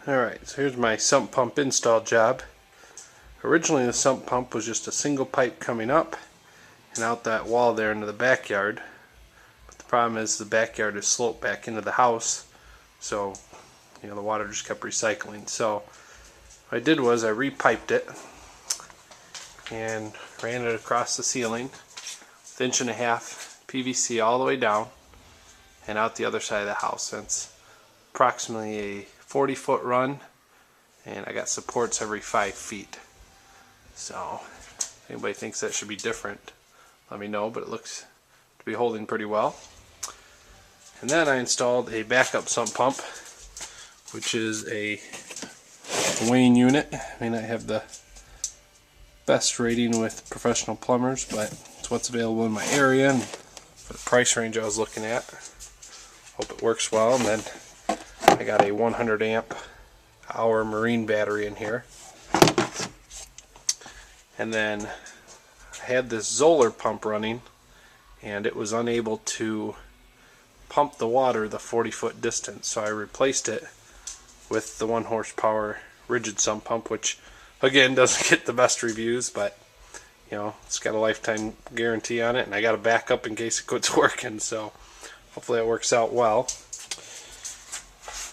Alright, so here's my sump pump install job. Originally the sump pump was just a single pipe coming up and out that wall there into the backyard. But the problem is the backyard is sloped back into the house, so the water just kept recycling. So what I did was I repiped it and ran it across the ceiling with 1.5 PVC all the way down and out the other side of the house. It's approximately a 40-foot run, and I got supports every 5 feet. So if anybody thinks that should be different, let me know, but it looks to be holding pretty well. And then I installed a backup sump pump, which is a Wayne unit. I may not have the best rating with professional plumbers, but it's what's available in my area and for the price range I was looking at. Hope it works well. And then I got a 100 amp hour marine battery in here. And then I had this zoeller pump running, and it was unable to pump the water the 40-foot distance, so I replaced it with the 1 horsepower Ridgid sump pump, which again doesn't get the best reviews, but it's got a lifetime guarantee on it, and I got a backup in case it quits working, so hopefully it works out well.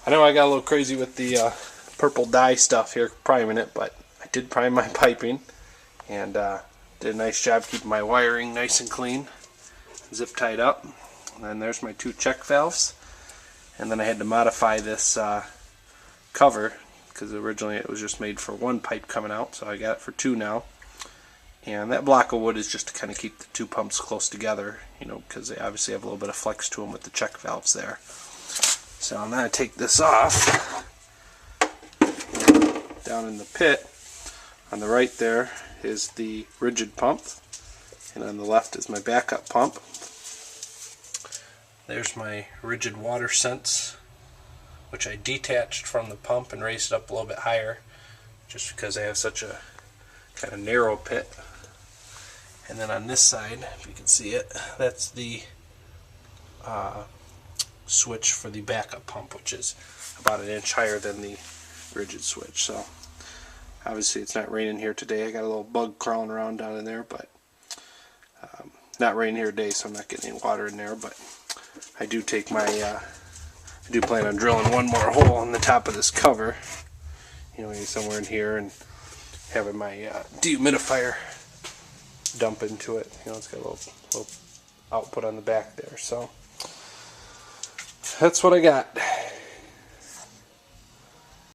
I know I got a little crazy with the purple dye stuff here priming it, but I did prime my piping and did a nice job keeping my wiring nice and clean, zip tied up. And then there's my 2 check valves. And then I had to modify this cover because originally it was just made for 1 pipe coming out, so I got it for 2 now. And that block of wood is just to kind of keep the 2 pumps close together, because they obviously have a little bit of flex to them with the check valves there. So I'm going to take this off. Down in the pit, on the right there is the Ridgid pump, and on the left is my backup pump. There's my Ridgid water sense, which I detached from the pump and raised it up a little bit higher, just because I have such a kind of narrow pit. And then on this side, if you can see it, that's the switch for the backup pump, which is about 1 inch higher than the Ridgid switch. So obviously it's not raining here today. I got a little bug crawling around down in there, but not raining here today, so I'm not getting any water in there. But I do take my I do plan on drilling 1 more hole on the top of this cover, maybe somewhere in here, and having my dehumidifier dump into it. It's got a little output on the back there. So that's what I got.